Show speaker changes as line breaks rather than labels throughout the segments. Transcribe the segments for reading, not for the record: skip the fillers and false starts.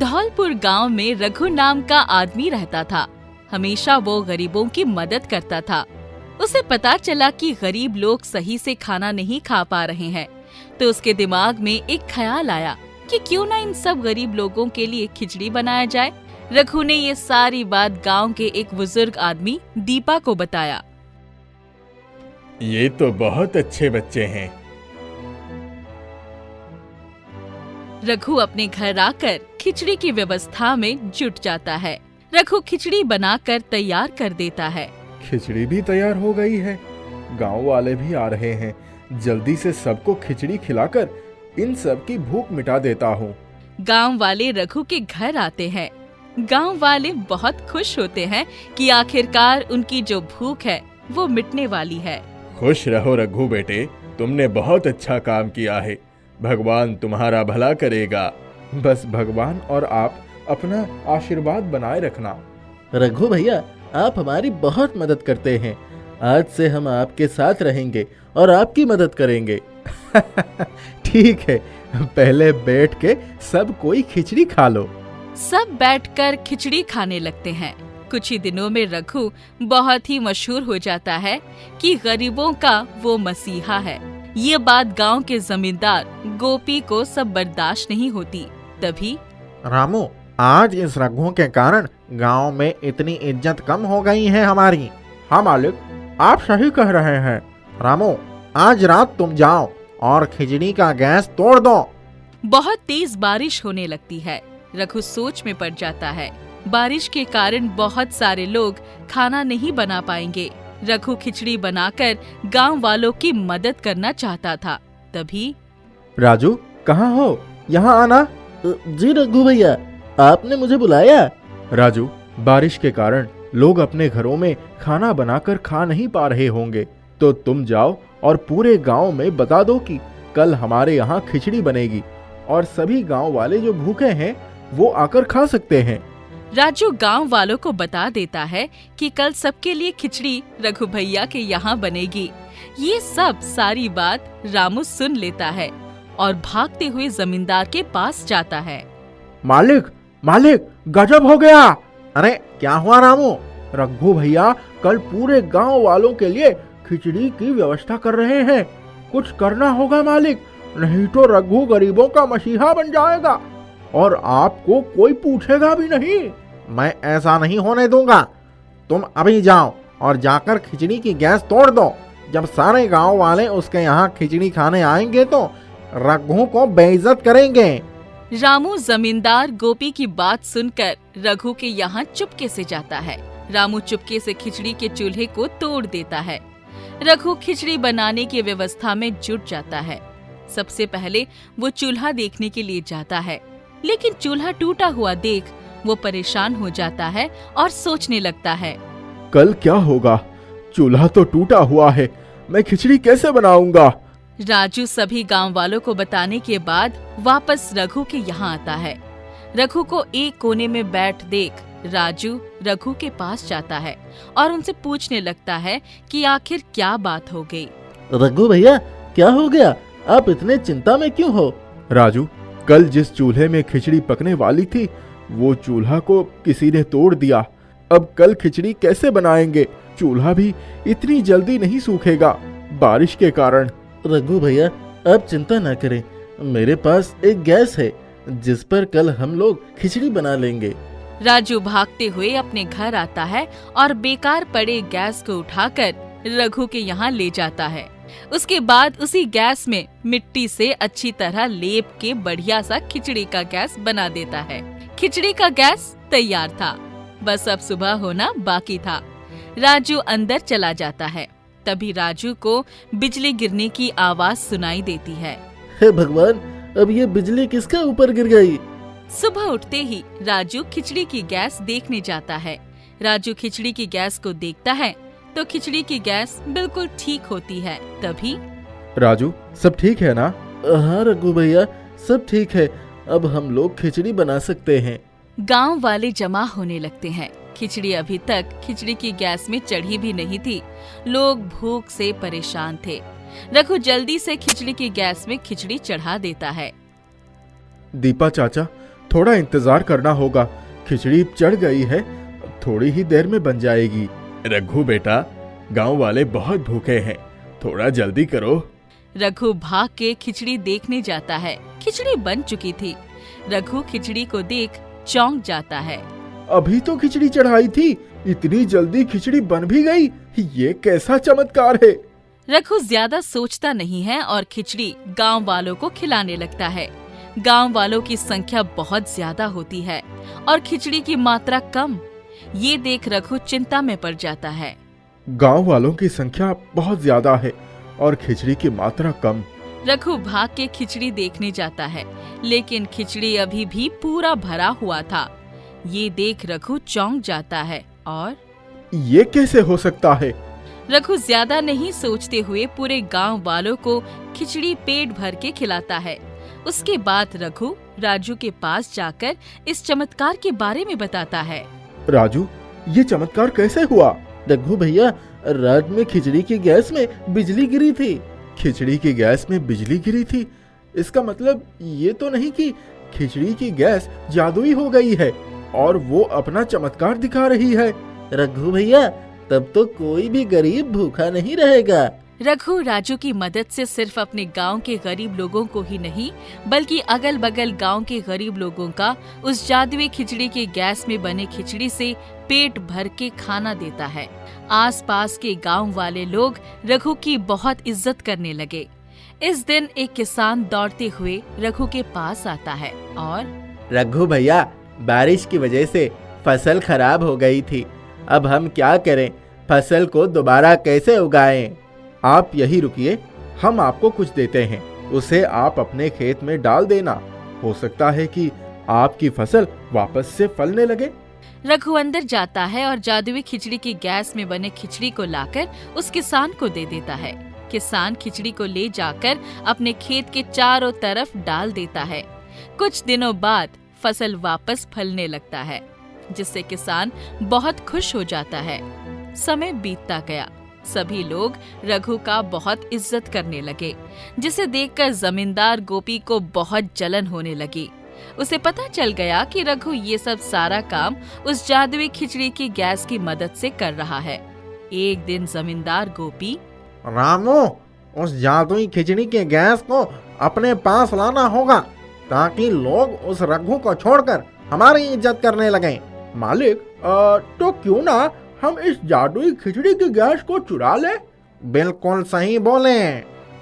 धौलपुर गांव में रघु नाम का आदमी रहता था। हमेशा वो गरीबों की मदद करता था। उसे पता चला कि गरीब लोग सही से खाना नहीं खा पा रहे हैं, तो उसके दिमाग में एक ख्याल आया कि क्यों ना इन सब गरीब लोगों के लिए खिचड़ी बनाया जाए। रघु ने ये सारी बात गांव के एक बुजुर्ग आदमी दीपा को बताया।
ये तो बहुत अच्छे बच्चे हैं।
रघु अपने घर आकर खिचड़ी की व्यवस्था में जुट जाता है। रघु खिचड़ी बनाकर तैयार कर देता है।
खिचड़ी भी तैयार हो गई है। गांव वाले भी आ रहे हैं। जल्दी से सबको खिचड़ी खिलाकर इन सब की भूख मिटा देता हूँ।
गांव वाले रघु के घर आते हैं। गांव वाले बहुत खुश होते हैं कि आखिरकार उनकी जो भूख है वो मिटने वाली है।
खुश रहो रघु बेटे, तुमने बहुत अच्छा काम किया है। भगवान तुम्हारा भला करेगा। बस भगवान और आप अपना आशीर्वाद बनाए रखना।
रघु भैया, आप हमारी बहुत मदद करते हैं। आज से हम आपके साथ रहेंगे और आपकी मदद करेंगे।
ठीक है, पहले बैठ के सब कोई खिचड़ी खा लो।
सब बैठकर खिचड़ी खाने लगते हैं। कुछ ही दिनों में रघु बहुत ही मशहूर हो जाता है कि गरीबों का वो मसीहा है। ये बात गांव के जमींदार गोपी को सब बर्दाश्त नहीं होती। तभी
रामू, आज इस रघु के कारण गांव में इतनी इज्जत कम हो गई है हमारी। हाँ मालिक, आप सही कह रहे हैं। रामू, आज रात तुम जाओ और खिचड़ी का गैस तोड़ दो।
बहुत तेज बारिश होने लगती है। रघु सोच में पड़ जाता है। बारिश के कारण बहुत सारे लोग खाना नहीं बना पाएंगे। रघु खिचड़ी बनाकर गांव वालों की मदद करना चाहता था। तभी
राजू, कहाँ हो? यहाँ आना। जी रघु भैया, आपने मुझे बुलाया?
राजू, बारिश के कारण लोग अपने घरों में खाना बनाकर खा नहीं पा रहे होंगे, तो तुम जाओ और पूरे गांव में बता दो कि कल हमारे यहाँ खिचड़ी बनेगी और सभी गांव वाले जो भूखे हैं वो आकर खा सकते हैं।
राजू गांव वालों को बता देता है कि कल सबके लिए खिचड़ी रघु भैया के यहाँ बनेगी। ये सब सारी बात रामू सुन लेता है और भागते हुए जमींदार के पास जाता है।
मालिक, मालिक, गजब हो गया। अरे क्या हुआ रामू? रघु भैया कल पूरे गांव वालों के लिए खिचड़ी की व्यवस्था कर रहे हैं। कुछ करना होगा मालिक, नहीं तो रघु गरीबों का मसीहा बन जाएगा और आपको कोई पूछेगा भी नहीं। मैं ऐसा नहीं होने दूंगा। तुम अभी जाओ और जाकर खिचड़ी की गैस तोड़ दो। जब सारे गांव वाले उसके यहाँ खिचड़ी खाने आएंगे तो रघु को बेइज्जत करेंगे।
रामू जमींदार गोपी की बात सुनकर रघु के यहाँ चुपके से जाता है। रामू चुपके से खिचड़ी के चूल्हे को तोड़ देता है। रघु खिचड़ी बनाने की व्यवस्था में जुट जाता है। सबसे पहले वो चूल्हा देखने के लिए जाता है, लेकिन चूल्हा टूटा हुआ देख वो परेशान हो जाता है और सोचने लगता है,
कल क्या होगा? चूल्हा तो टूटा हुआ है, मैं खिचड़ी कैसे बनाऊंगा?
राजू सभी गांव वालों को बताने के बाद वापस रघु के यहाँ आता है। रघु को एक कोने में बैठ देख राजू रघु के पास जाता है और उनसे पूछने लगता है कि आखिर क्या बात हो गई।
रघु भैया, क्या हो गया? आप इतने चिंता में क्यों हो?
राजू, कल जिस चूल्हे में खिचड़ी पकने वाली थी वो चूल्हा को किसी ने तोड़ दिया। अब कल खिचड़ी कैसे बनाएंगे? चूल्हा भी इतनी जल्दी नहीं सूखेगा बारिश के कारण।
रघु भैया, आप चिंता ना करें। मेरे पास एक गैस है जिस पर कल हम लोग खिचड़ी बना लेंगे।
राजू भागते हुए अपने घर आता है और बेकार पड़े गैस को उठाकर रघु के यहाँ ले जाता है। उसके बाद उसी गैस में मिट्टी से अच्छी तरह लेप के बढ़िया सा खिचड़ी का गैस बना देता है। खिचड़ी का गैस तैयार था, बस अब सुबह होना बाकी था। राजू अंदर चला जाता है। तभी राजू को बिजली गिरने की आवाज सुनाई देती है।
हे भगवान, अब ये बिजली किसके ऊपर गिर गई?
सुबह उठते ही राजू खिचड़ी की गैस देखने जाता है। राजू खिचड़ी की गैस को देखता है तो खिचड़ी की गैस बिल्कुल ठीक होती है। तभी
राजू, सब ठीक है ना?
हाँ रघु भैया, सब ठीक है। अब हम लोग खिचड़ी बना सकते हैं।
गांव वाले जमा होने लगते हैं। खिचड़ी अभी तक खिचड़ी की गैस में चढ़ी भी नहीं थी। लोग भूख से परेशान थे। रघु जल्दी से खिचड़ी की गैस में खिचड़ी चढ़ा देता है।
दीपा चाचा, थोड़ा इंतजार करना होगा। खिचड़ी चढ़ गई है, थोड़ी ही देर में बन जाएगी। रघु बेटा, गांव वाले बहुत भूखे हैं, थोड़ा जल्दी करो।
रघु भाग के खिचड़ी देखने जाता है। खिचड़ी बन चुकी थी। रघु खिचड़ी को देख चौंक जाता है।
अभी तो खिचड़ी चढ़ाई थी, इतनी जल्दी खिचड़ी बन भी गई, ये कैसा चमत्कार है।
रघु ज्यादा सोचता नहीं है और खिचड़ी गांव वालों को खिलाने लगता है। गांव वालों की संख्या बहुत ज्यादा होती है और खिचड़ी की मात्रा कम। ये देख रघु चिंता में पड़ जाता है।
गांव वालों की संख्या बहुत ज्यादा है और खिचड़ी की मात्रा कम।
रघु भाग के खिचड़ी देखने जाता है, लेकिन खिचड़ी अभी भी पूरा भरा हुआ था। ये देख रघु चौंक जाता है और
ये कैसे हो सकता है।
रघु ज्यादा नहीं सोचते हुए पूरे गांव वालों को खिचड़ी पेट भर के खिलाता है। उसके बाद रघु राजू के पास जाकर इस चमत्कार के बारे में बताता है।
राजू, ये चमत्कार कैसे हुआ।
रघु भैया, रात में खिचड़ी की गैस में बिजली गिरी थी।
खिचड़ी की गैस में बिजली गिरी थी, इसका मतलब ये तो नहीं कि खिचड़ी की गैस जादुई हो गई है और वो अपना चमत्कार दिखा रही है।
रघु भैया, तब तो कोई भी गरीब भूखा नहीं रहेगा।
रघु राजू की मदद से सिर्फ अपने गांव के गरीब लोगों को ही नहीं, बल्कि अगल बगल गांव के गरीब लोगों का उस जादुई खिचड़ी के गैस में बने खिचड़ी से पेट भर के खाना देता है। आसपास के गांव वाले लोग रघु की बहुत इज्जत करने लगे। इस दिन एक किसान दौड़ते हुए रघु के पास आता है और
रघु भैया, बारिश की वजह से फसल खराब हो गई थी, अब हम क्या करें, फसल को दोबारा कैसे उगाएं?
आप यही रुकिए, हम आपको कुछ देते हैं, उसे आप अपने खेत में डाल देना, हो सकता है कि आपकी फसल वापस से फलने लगे।
रघु अंदर जाता है और जादुई खिचड़ी की गैस में बने खिचड़ी को लाकर उस किसान को दे देता है। किसान खिचड़ी को ले जाकर अपने खेत के चारों तरफ डाल देता है। कुछ दिनों बाद फसल वापस फलने लगता है, जिससे किसान बहुत खुश हो जाता है। समय बीतता गया, सभी लोग रघु का बहुत इज्जत करने लगे, जिसे देखकर जमींदार गोपी को बहुत जलन होने लगी। उसे पता चल गया कि रघु ये सब सारा काम उस जादुई खिचड़ी की गैस की मदद से कर रहा है। एक दिन जमींदार गोपी,
रामू, उस जादुई खिचड़ी के गैस को अपने पास लाना होगा, ताकि लोग उस रघु को छोड़कर हमारी इज्जत करने लगें।
मालिक, तो क्यों ना हम इस जादुई खिचड़ी की गैस को चुरा ले।
बिल्कुल सही बोले।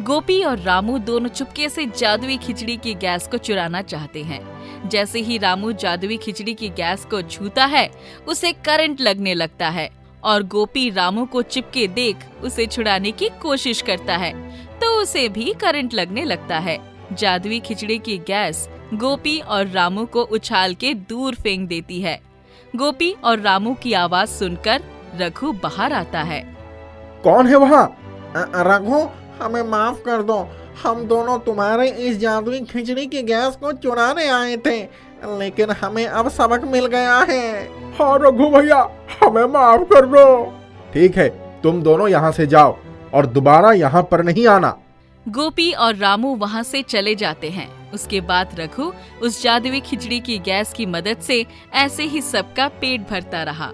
गोपी और रामू दोनों चुपके से जादुई खिचड़ी की गैस को चुराना चाहते हैं। जैसे ही रामू जादुई खिचड़ी की गैस को छूता है, उसे करंट लगने लगता है और गोपी रामू को चिपके देख उसे छुड़ाने की कोशिश करता है, तो उसे भी करंट लगने लगता है। जादुई खिचड़ी की गैस गोपी और रामू को उछाल के दूर फेंक देती है। गोपी और रामू की आवाज सुनकर रघु बाहर आता है।
कौन है वहाँ?
रघु, हमें माफ कर दो, हम दोनों तुम्हारे इस जादुई खिचड़ी की गैस को चुराने आए थे, लेकिन हमें अब सबक मिल गया है।
हाँ रघु भैया, हमें माफ कर दो। ठीक है, तुम दोनों यहाँ से जाओ और दोबारा यहाँ पर नहीं आना।
गोपी और रामू वहाँ से चले जाते हैं। उसके बाद रघु उस जादुई खिचड़ी की गैस की मदद से ऐसे ही सबका पेट भरता रहा।